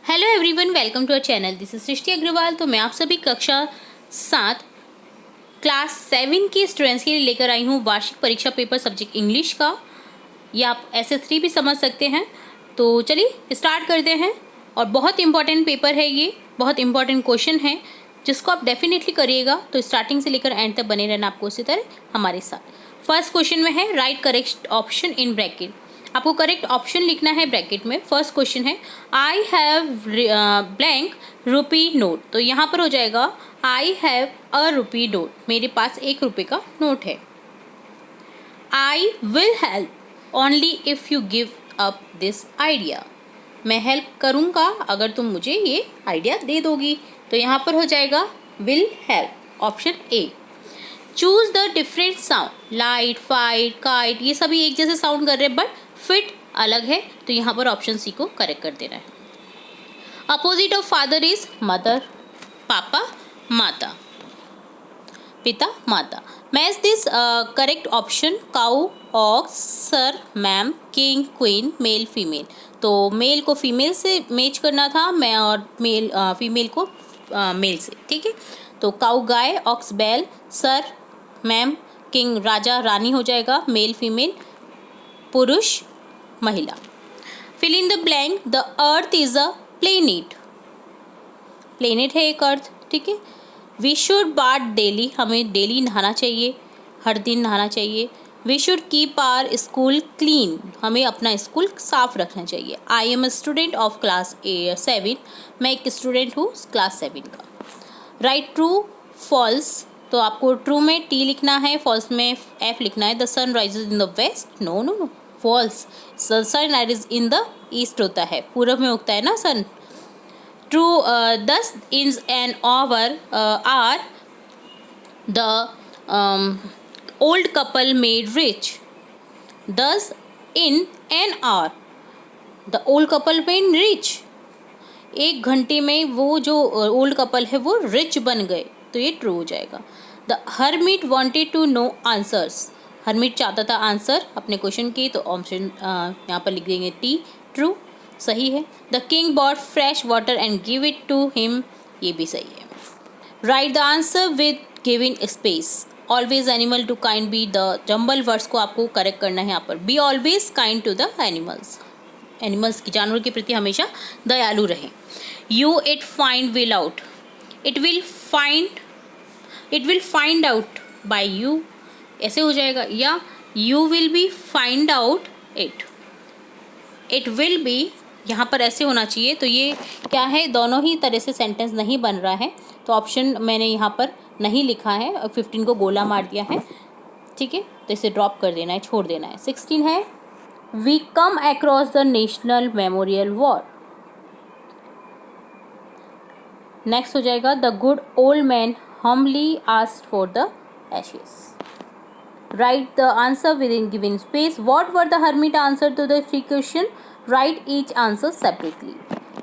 Hello everyone, welcome to our channel. This is Srishti Agarwal. तो मैं आप सभी कक्षा 7 क्लास 7 के स्टूडेंट्स के लिए लेकर आई हूँ वार्षिक परीक्षा पेपर सब्जेक्ट इंग्लिश का। या आप SS3 भी समझ सकते हैं। तो चलिए स्टार्ट करते हैं। और बहुत इंपॉर्टेंट पेपर है ये, बहुत इंपॉर्टेंट क्वेश्चन है जिसको आप डेफिनेटली करिएगा। तो स्टार्टिंग से लेकर एंड तक बने रहना आपको इसी तरह हमारे साथ। फर्स्ट क्वेश्चन में है right correct option in bracket. आपको करेक्ट ऑप्शन लिखना है ब्रैकेट में। फर्स्ट क्वेश्चन है I have blank rupee note. तो यहाँ पर हो जाएगा I have a rupee note, मेरे पास 1 रुपये का नोट है। I will help only if you give up this idea. मैं हेल्प करूँगा अगर तुम मुझे ये आइडिया दे दोगी। तो यहाँ पर हो जाएगा will help, option A. Choose the different sound, light, fight, kite, ये सभी एक जैसे साउंड कर रहे हैं बट फिट अलग है। तो यहाँ पर ऑप्शन सी को करेक्ट कर देना है। Opposite of father is mother, पापा माता, पिता माता। Match this correct option cow, ox, sir, ma'am, king, queen, male, female. तो मेल को फीमेल से मैच करना था, मैं और मेल फीमेल को मेल से, ठीक है। तो काउ गाय, ऑक्स बैल, सर मैम, किंग राजा रानी हो जाएगा, मेल फीमेल, पुरुष महिला। Fill in the blank, the earth is a planet. Planet है एक अर्थ, ठीक है। वी शुड बाथ डेली, हमें डेली नहाना चाहिए, हर दिन नहाना चाहिए। We should keep our school clean, हमें अपना स्कूल साफ रखना चाहिए। I am a student of class 7, मैं एक स्टूडेंट हूँ क्लास 7 का। राइट ट्रू फॉल्स, तो आपको ट्रू में T लिखना है, फॉल्स में F लिखना है। The sun rises in the west, no no no, false. Sun rises in the east होता है, पूरब में उगता है ना sun. True, 10 in an hour are the old couple made rich. 10 in an hour the old couple made rich. 1 घंटे में वो जो ओल्ड कपल है वो रिच बन गए, तो ये ट्रू हो जाएगा। The hermit wanted to know answers, hermit चाहता था आंसर अपने क्वेश्चन की, तो ऑप्शन यहाँ पर लिख देंगे T, ट्रू, सही है। The king bought fresh water and give it to him, ये भी सही है। Write the answer with giving space. Always animal to kind be, the jumble words को आपको करेक्ट करना है यहाँ पर। Be always kind to the animals, animals की, जानवर के प्रति हमेशा दयालु रहें। You it find will out, it will find out by you, ऐसे हो जाएगा। या you will be find out it, it will be, यहाँ पर ऐसे होना चाहिए। तो ये क्या है, दोनों ही तरह से सेंटेंस नहीं बन रहा है, तो ऑप्शन मैंने यहाँ पर नहीं लिखा है, 15 को गोला मार दिया है, ठीक है। तो इसे ड्रॉप कर देना है, छोड़ देना है। 16 है we come across the national memorial war. Next हो जाएगा the good old man humbly asked for the ashes. Write the answer within given space. What were the hermit answer to the 3 question? Write each answer separately.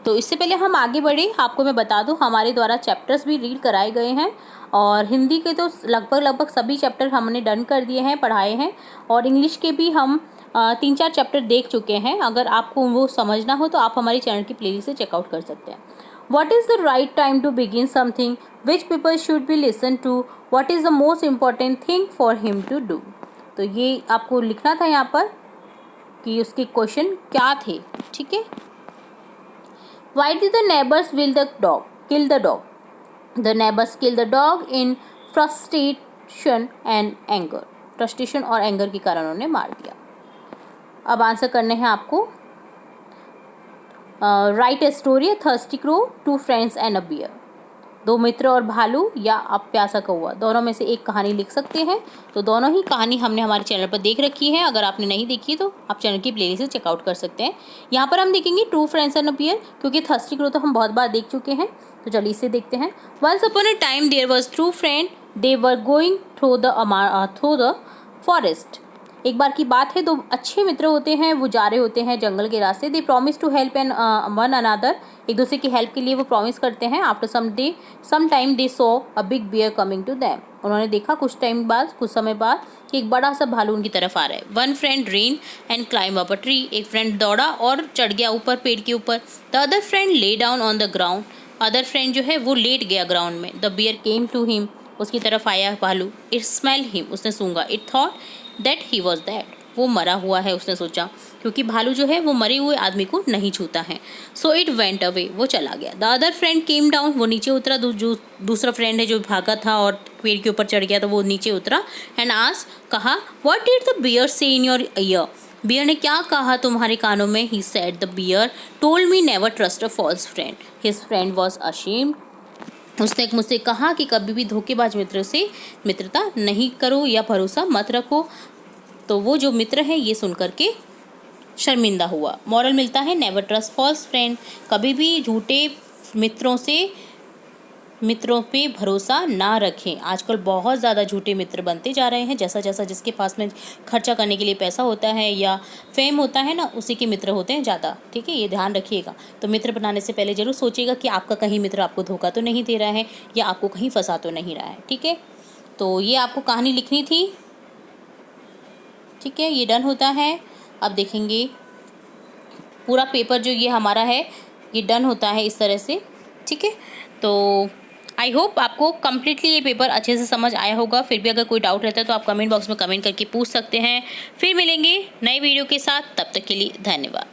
तो इससे पहले हम आगे बढ़े, आपको मैं बता दूं हमारे द्वारा चैप्टर्स भी रीड कराए गए हैं, और हिंदी के तो लगभग सभी चैप्टर हमने डन कर दिए हैं, पढ़ाए हैं, और इंग्लिश के भी हम 3-4 चैप्टर देख चुके हैं। अगर आपको वो समझना हो तो आप हमारे चैनल की प्लेलिस्ट से चेकआउट कर सकते हैं। What is the right time to begin something? Which people should be listened to? What is the most important thing for him to do? तो ये आपको लिखना था यहाँ पर कि उसके क्वेश्चन क्या थे, ठीक है। Why did the neighbors kill the dog? The neighbors kill the dog in frustration and anger. Frustration और anger के कारण उन्होंने मार दिया। अब आंसर करने हैं आपको। Write a story, a thirsty crow, 2 friends and a bear. 2 मित्र और भालू, या आप प्यासा कौवा, दोनों में से एक कहानी लिख सकते हैं। तो दोनों ही कहानी हमने हमारे चैनल पर देख रखी है, अगर आपने नहीं देखी तो आप चैनल की प्लेलिस्ट से चेकआउट कर सकते हैं। यहाँ पर हम देखेंगे 2 फ्रेंड्स एंड अ बियर, क्योंकि थर्स्टी क्रो तो हम बहुत बार देख चुके हैं। तो चलिए इसे देखते हैं। Once upon a time there was 2 friend, they were going through the forest. एक बार की बात है, 2 अच्छे मित्र होते हैं, वो जा रहे होते हैं जंगल के रास्ते। They promise to help an one another, एक दूसरे की हेल्प के लिए वो प्रॉमिस करते हैं। After some time they saw a big bear coming to them. उन्होंने देखा कुछ समय बाद कि एक बड़ा सा भालू उनकी तरफ आ रहा है। One friend ran and climbed up a tree, एक फ्रेंड दौड़ा और चढ़ गया ऊपर, पेड़ के ऊपर। The other friend lay down on the ground, other friend जो है वो लेट गया ग्राउंड में। The bear came to him, उसकी तरफ आया भालू। इट स्मेल हिम, उसने सूंघा। It thought that he was dead, वो मरा हुआ है, उसने सोचा, क्योंकि भालू जो है वो मरे हुए आदमी को नहीं छूता है। सो इट वेंट अवे, वो चला गया। The other friend came down, वो नीचे उतरा। जो दूसरा फ्रेंड है जो भागा था और पेड़ के ऊपर चढ़ गया, तो वो नीचे उतरा। एंड आस्क, कहा, व्हाट डिड द बियर से इन योर ईयर, बियर ने क्या कहा तुम्हारे कानों में। He said, the bear told me never trust a false friend, his friend was ashamed, उसने मुझसे कहा कि कभी भी धोखेबाज मित्र से मित्रता नहीं करो या भरोसा मत रखो। तो वो जो मित्र है ये सुन करके शर्मिंदा हुआ। मॉरल मिलता है, नेवर ट्रस्ट फॉल्स फ्रेंड, कभी भी झूठे मित्रों पे भरोसा ना रखें। आजकल बहुत ज़्यादा झूठे मित्र बनते जा रहे हैं। जैसा जैसा जिसके पास में खर्चा करने के लिए पैसा होता है या फेम होता है ना, उसी के मित्र होते हैं ज़्यादा। ठीक है, ये ध्यान रखिएगा। तो मित्र बनाने से पहले ज़रूर सोचिएगा कि आपका कहीं मित्र आपको धोखा तो नहीं दे रहा है या आपको कहीं फंसा तो नहीं रहा है। ठीक है, तो ये आपको कहानी लिखनी थी। ठीक है, ये डन होता है। अब देखेंगे पूरा पेपर जो ये हमारा है ये डन होता है इस तरह से। ठीक है, तो आई होप आपको कम्प्लीटली ये पेपर अच्छे से समझ आया होगा। फिर भी अगर कोई डाउट रहता है तो आप कमेंट बॉक्स में कमेंट करके पूछ सकते हैं। फिर मिलेंगे नए वीडियो के साथ, तब तक के लिए धन्यवाद।